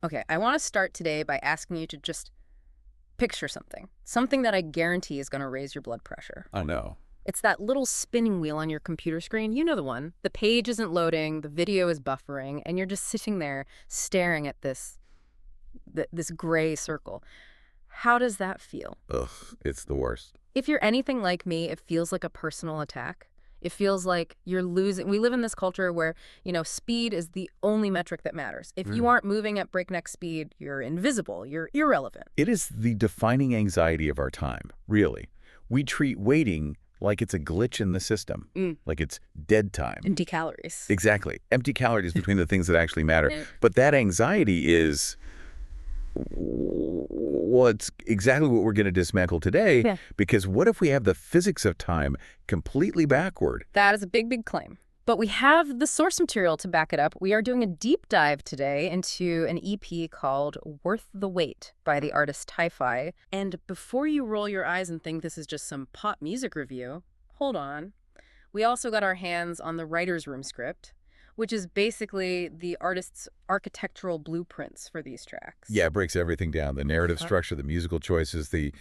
Okay, I want to start today by asking you to just picture something. Something that I guarantee is going to raise your blood pressure. Oh, no. It's that little spinning wheel on your computer screen. You know the one. The page isn't loading, the video is buffering, and you're just sitting there staring at this gray circle. How does that feel? Ugh, it's the worst. If you're anything like me, it feels like a personal attack. It feels like you're losing. We live in this culture where, speed is the only metric that matters. If you aren't moving at breakneck speed, you're invisible, you're irrelevant. It is the defining anxiety of our time, really. We treat waiting like it's a glitch in the system, like it's dead time. Empty calories. Exactly. Empty calories between the things that actually matter. But that anxiety is, well, it's exactly what we're going to dismantle today. Yeah. Because what if we have the physics of time completely backward? That is a big, big claim. But we have the source material to back it up. We are doing a deep dive today into an EP called Worth the Wait by the artist Ti-Fi. And before you roll your eyes and think this is just some pop music review, hold on. We also got our hands on the writer's room script, which is basically the artist's architectural blueprints for these tracks. Yeah, it breaks everything down. The narrative structure, the musical choices, the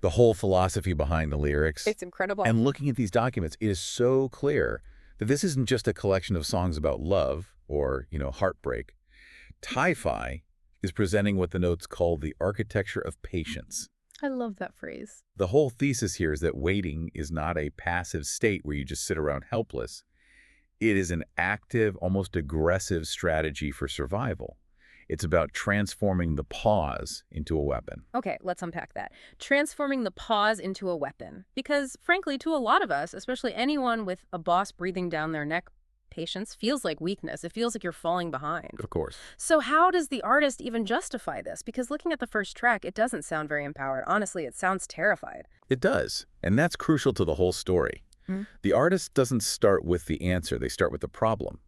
whole philosophy behind the lyrics. It's incredible. And looking at these documents, it is so clear that this isn't just a collection of songs about love or, heartbreak. Ti-Fi is presenting what the notes call the architecture of patience. I love that phrase. The whole thesis here is that waiting is not a passive state where you just sit around helpless. It is an active, almost aggressive strategy for survival. It's about transforming the pause into a weapon. Okay, let's unpack that. Transforming the pause into a weapon. Because, frankly, to a lot of us, especially anyone with a boss breathing down their neck, patience feels like weakness. It feels like you're falling behind. Of course. So how does the artist even justify this? Because looking at the first track, it doesn't sound very empowered. Honestly, it sounds terrified. It does. And that's crucial to the whole story. The artist doesn't start with the answer. They start with the problem.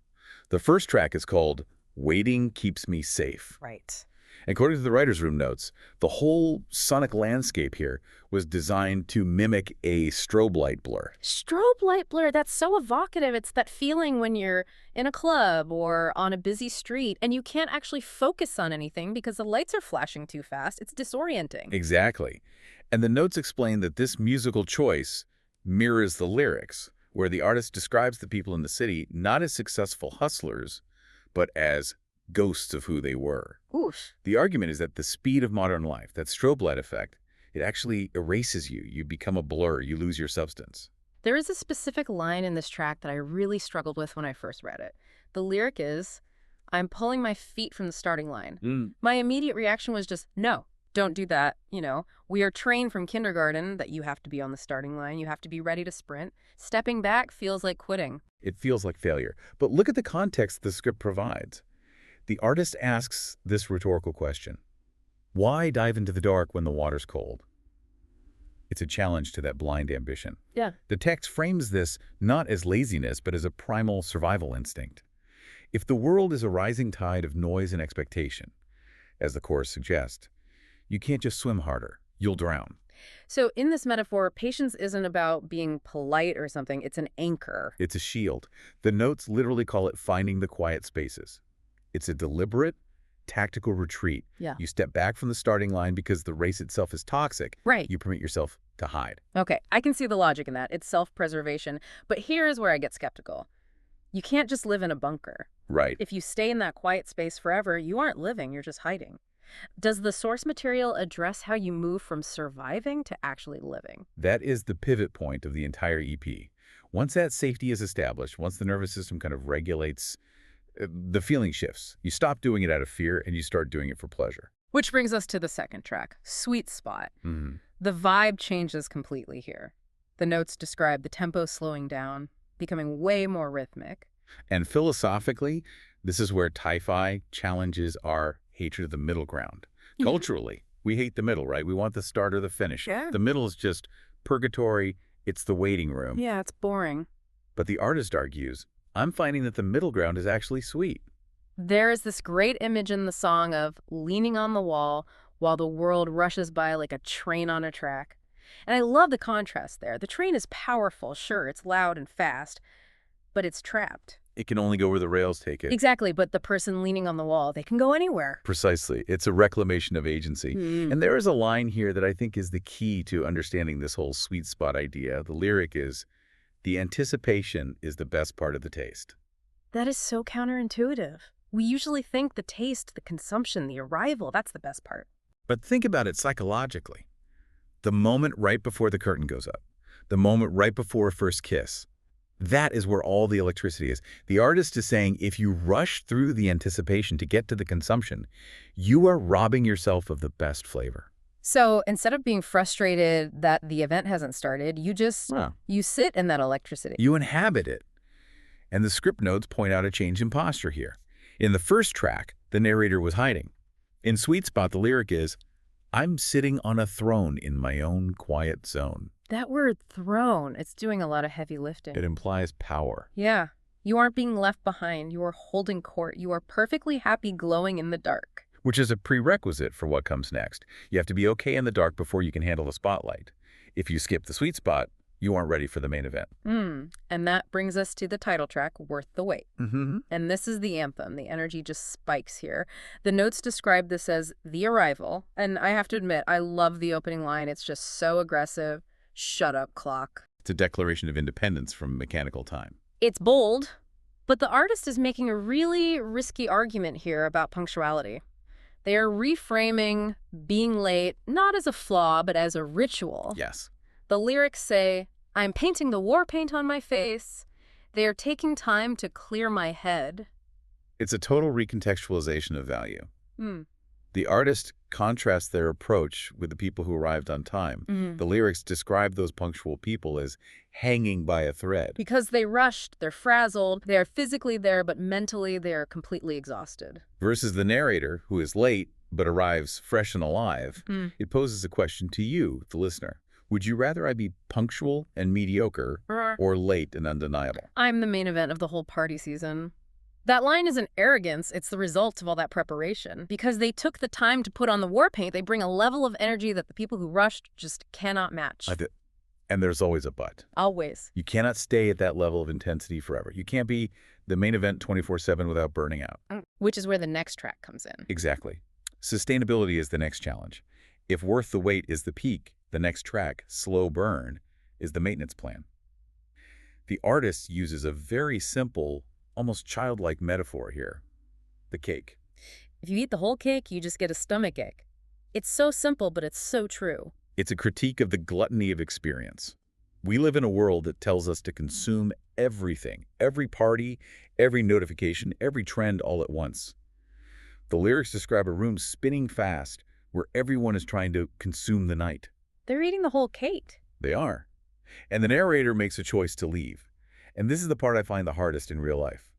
The first track is called Waiting Keeps Me Safe. Right. According to the writer's room notes, the whole sonic landscape here was designed to mimic a strobe light blur. Strobe light blur, that's so evocative. It's that feeling when you're in a club or on a busy street and you can't actually focus on anything because the lights are flashing too fast. It's disorienting. Exactly. And the notes explain that this musical choice mirrors the lyrics, where the artist describes the people in the city not as successful hustlers, but as ghosts of who they were. Oof. The argument is that the speed of modern life, that strobe light effect, it actually erases you. You become a blur. You lose your substance. There is a specific line in this track that I really struggled with when I first read it. The lyric is, I'm pulling my feet from the starting line. My immediate reaction was just, no. Don't do that. We are trained from kindergarten that you have to be on the starting line. You have to be ready to sprint. Stepping back feels like quitting. It feels like failure. But look at the context the script provides. The artist asks this rhetorical question. Why dive into the dark when the water's cold? It's a challenge to that blind ambition. Yeah. The text frames this not as laziness, but as a primal survival instinct. If the world is a rising tide of noise and expectation, as the chorus suggests, you can't just swim harder. You'll drown. So in this metaphor, patience isn't about being polite or something. It's an anchor. It's a shield. The notes literally call it finding the quiet spaces. It's a deliberate, tactical retreat. Yeah. You step back from the starting line because the race itself is toxic. Right. You permit yourself to hide. Okay, I can see the logic in that. It's self-preservation. But here's where I get skeptical. You can't just live in a bunker. Right. If you stay in that quiet space forever, you aren't living, you're just hiding. Does the source material address how you move from surviving to actually living? That is the pivot point of the entire EP. Once that safety is established, once the nervous system kind of regulates, the feeling shifts. You stop doing it out of fear and you start doing it for pleasure. Which brings us to the second track, Sweet Spot. The vibe changes completely here. The notes describe the tempo slowing down, becoming way more rhythmic. And philosophically, this is where Ti-Fi challenges our hatred of the middle ground. Culturally, we hate the middle, right? We want the start or the finish. Yeah. The middle is just purgatory. It's the waiting room. Yeah, it's boring. But the artist argues, I'm finding that the middle ground is actually sweet. There is this great image in the song of leaning on the wall while the world rushes by like a train on a track. And I love the contrast there. The train is powerful, sure, it's loud and fast, but it's trapped. It can only go where the rails take it. Exactly, but the person leaning on the wall, they can go anywhere. Precisely. It's a reclamation of agency. Hmm. And there is a line here that I think is the key to understanding this whole sweet spot idea. The lyric is, "The anticipation is the best part of the taste." That is so counterintuitive. We usually think the taste, the consumption, the arrival, that's the best part. But think about it psychologically. The moment right before the curtain goes up, the moment right before a first kiss, that is where all the electricity is. The artist is saying if you rush through the anticipation to get to the consumption, you are robbing yourself of the best flavor. So instead of being frustrated that the event hasn't started, you sit in that electricity. You inhabit it. And the script notes point out a change in posture here. In the first track, the narrator was hiding. In Sweet Spot, the lyric is, "I'm sitting on a throne in my own quiet zone." That word throne, it's doing a lot of heavy lifting. It implies power. Yeah. You aren't being left behind. You are holding court. You are perfectly happy glowing in the dark. Which is a prerequisite for what comes next. You have to be okay in the dark before you can handle the spotlight. If you skip the sweet spot, you aren't ready for the main event. And that brings us to the title track, Worth the Wait. Mm-hmm. And this is the anthem. The energy just spikes here. The notes describe this as the arrival. And I have to admit, I love the opening line. It's just so aggressive. Shut up, clock. It's a declaration of independence from mechanical time. It's bold, but the artist is making a really risky argument here about punctuality. They are reframing being late not as a flaw, but as a ritual. Yes. The lyrics say, "I'm painting the war paint on my face. They are taking time to clear my head." It's a total recontextualization of value. The artist contrasts their approach with the people who arrived on time. The lyrics describe those punctual people as hanging by a thread. Because they rushed, they're frazzled, they're physically there, but mentally they're completely exhausted. Versus the narrator, who is late but arrives fresh and alive, it poses a question to you, the listener. Would you rather I be punctual and mediocre or late and undeniable? I'm the main event of the whole party season. That line isn't arrogance, it's the result of all that preparation. Because they took the time to put on the war paint, they bring a level of energy that the people who rushed just cannot match. And there's always a but. Always. You cannot stay at that level of intensity forever. You can't be the main event 24/7 without burning out. Which is where the next track comes in. Exactly. Sustainability is the next challenge. If Worth the Wait is the peak, the next track, Slow Burn, is the maintenance plan. The artist uses a very simple, almost childlike metaphor here. The cake. If you eat the whole cake, you just get a stomachache. It's so simple, but it's so true. It's a critique of the gluttony of experience. We live in a world that tells us to consume everything, every party, every notification, every trend all at once. The lyrics describe a room spinning fast where everyone is trying to consume the night. They're eating the whole cake. They are. And the narrator makes a choice to leave. And this is the part I find the hardest in real life.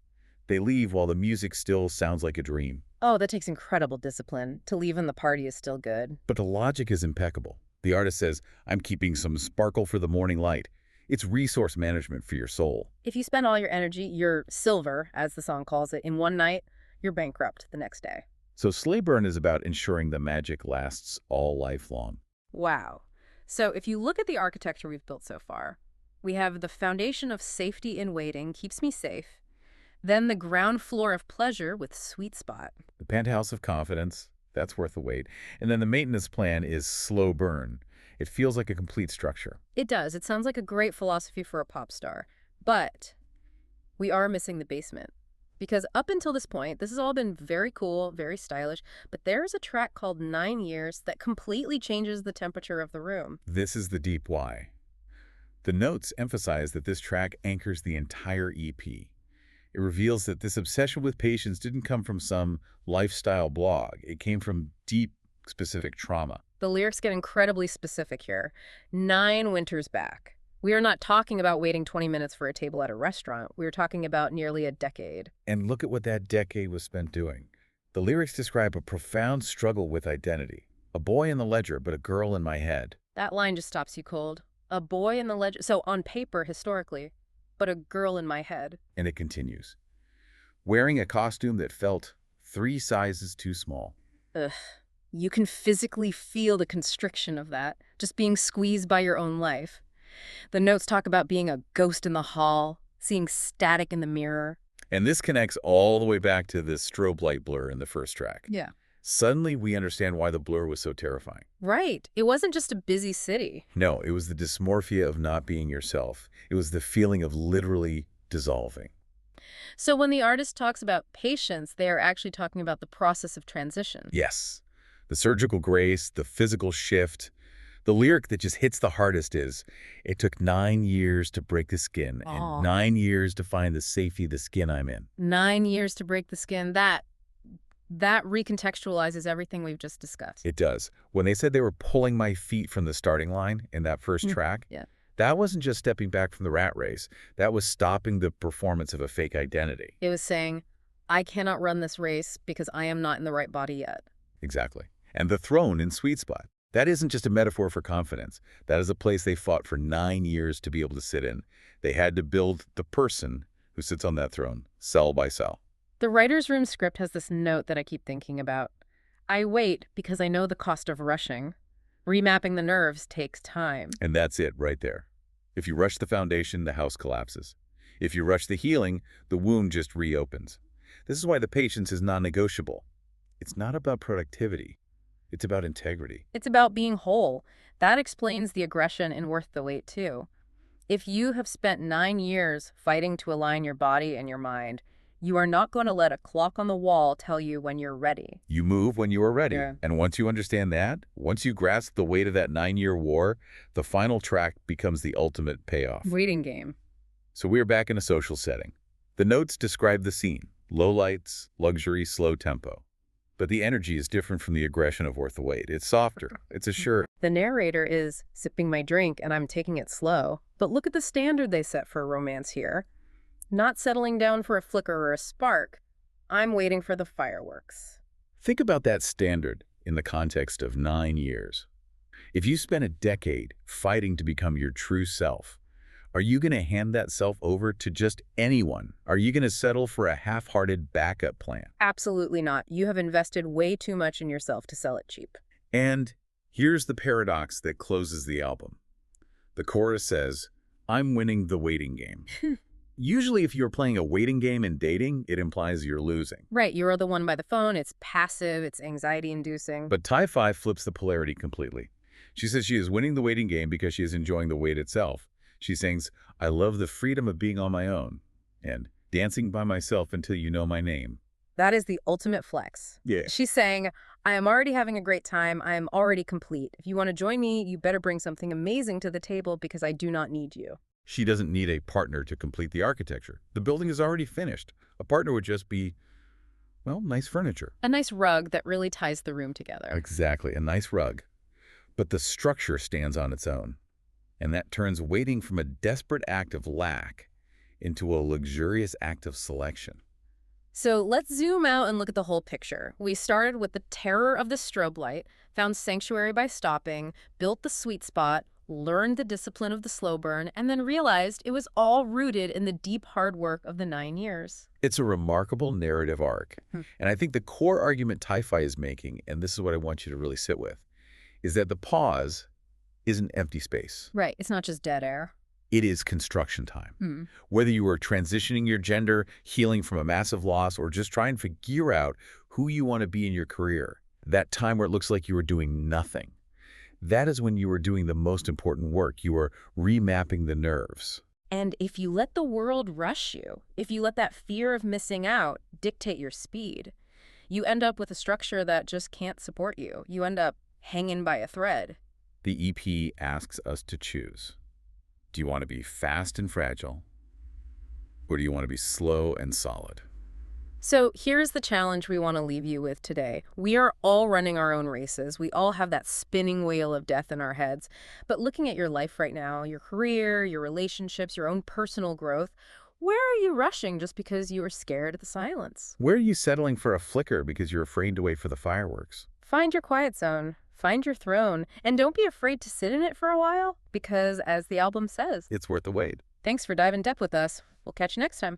They leave while the music still sounds like a dream. Oh, that takes incredible discipline. To leave when the party is still good. But the logic is impeccable. The artist says, "I'm keeping some sparkle for the morning light." It's resource management for your soul. If you spend all your energy, your silver, as the song calls it, in one night, you're bankrupt the next day. So Slow Burn is about ensuring the magic lasts all life long. Wow. So if you look at the architecture we've built so far, we have the foundation of safety in waiting, keeps me safe. Then the ground floor of pleasure with Sweet Spot. The penthouse of confidence, that's worth the wait. And then the maintenance plan is Slow Burn. It feels like a complete structure. It does. It sounds like a great philosophy for a pop star. But we are missing the basement. Because up until this point, this has all been very cool, very stylish, but there's a track called 9 Years that completely changes the temperature of the room. This is the deep why. The notes emphasize that this track anchors the entire EP. It reveals that this obsession with patience didn't come from some lifestyle blog. It came from deep, specific trauma. The lyrics get incredibly specific here. 9 winters back. We are not talking about waiting 20 minutes for a table at a restaurant. We are talking about nearly a decade. And look at what that decade was spent doing. The lyrics describe a profound struggle with identity. A boy in the ledger, but a girl in my head. That line just stops you cold. A boy in the ledger. So on paper, historically, but a girl in my head. And it continues. Wearing a costume that felt 3 sizes too small. Ugh. You can physically feel the constriction of that, just being squeezed by your own life. The notes talk about being a ghost in the hall, seeing static in the mirror. And this connects all the way back to this strobe light blur in the first track. Yeah. Suddenly, we understand why the blur was so terrifying. Right. It wasn't just a busy city. No, it was the dysmorphia of not being yourself. It was the feeling of literally dissolving. So when the artist talks about patience, they are actually talking about the process of transition. Yes. The surgical grace, the physical shift. The lyric that just hits the hardest is, it took 9 years to break the skin Aw. and 9 years to find the safety of the skin I'm in. 9 years to break the skin. That recontextualizes everything we've just discussed. It does. When they said they were pulling my feet from the starting line in that first track, Yeah. that wasn't just stepping back from the rat race. That was stopping the performance of a fake identity. It was saying, I cannot run this race because I am not in the right body yet. Exactly. And the throne in Sweet Spot. That isn't just a metaphor for confidence. That is a place they fought for 9 years to be able to sit in. They had to build the person who sits on that throne, cell by cell. The writer's room script has this note that I keep thinking about. I wait because I know the cost of rushing. Remapping the nerves takes time. And that's it right there. If you rush the foundation, the house collapses. If you rush the healing, the wound just reopens. This is why the patience is non-negotiable. It's not about productivity. It's about integrity. It's about being whole. That explains the aggression in Worth the Wait, too. If you have spent 9 years fighting to align your body and your mind, you are not going to let a clock on the wall tell you when you're ready. You move when you are ready. Yeah. And once you understand that, once you grasp the weight of that 9-year war, the final track becomes the ultimate payoff. Waiting game. So we're back in a social setting. The notes describe the scene. Low lights, luxury, slow tempo. But the energy is different from the aggression of Worth the Wait. It's softer. It's assured. The narrator is sipping my drink and I'm taking it slow. But look at the standard they set for romance here. Not settling down for a flicker or a spark. I'm waiting for the fireworks. Think about that standard in the context of 9 years. If you spent a decade fighting to become your true self, are you going to hand that self over to just anyone? Are you going to settle for a half-hearted backup plan? Absolutely not. You have invested way too much in yourself to sell it cheap. And here's the paradox that closes the album. The chorus says, I'm winning the waiting game. Usually if you're playing a waiting game in dating, it implies you're losing. Right, you're the one by the phone. It's passive. It's anxiety-inducing. But Ty-Fi flips the polarity completely. She says she is winning the waiting game because she is enjoying the wait itself. She sings, I love the freedom of being on my own, and dancing by myself until you know my name. That is the ultimate flex. Yeah. She's saying, I am already having a great time. I am already complete. If you want to join me, you better bring something amazing to the table because I do not need you. She doesn't need a partner to complete the architecture. The building is already finished. A partner would just be, well, nice furniture. A nice rug that really ties the room together. Exactly, a nice rug. But the structure stands on its own. And that turns waiting from a desperate act of lack into a luxurious act of selection. So let's zoom out and look at the whole picture. We started with the terror of the strobe light, found sanctuary by stopping, built the sweet spot, learned the discipline of the slow burn, and then realized it was all rooted in the deep hard work of the 9 years. It's a remarkable narrative arc. And I think the core argument Ty-Fi is making, and this is what I want you to really sit with, is that the pause isn't empty space. Right, it's not just dead air. It is construction time. Whether you are transitioning your gender, healing from a massive loss, or just trying to figure out who you want to be in your career, that time where it looks like you are doing nothing, that is when you are doing the most important work. You are remapping the nerves. And if you let the world rush you, if you let that fear of missing out dictate your speed, you end up with a structure that just can't support you. You end up hanging by a thread. The EP asks us to choose. Do you want to be fast and fragile, or do you want to be slow and solid? So here's the challenge we want to leave you with today. We are all running our own races. We all have that spinning wheel of death in our heads. But looking at your life right now, your career, your relationships, your own personal growth, where are you rushing just because you are scared of the silence? Where are you settling for a flicker because you're afraid to wait for the fireworks? Find your quiet zone. Find your throne. And don't be afraid to sit in it for a while because, as the album says, It's worth the wait. thanks for diving depth with us. We'll catch you next time.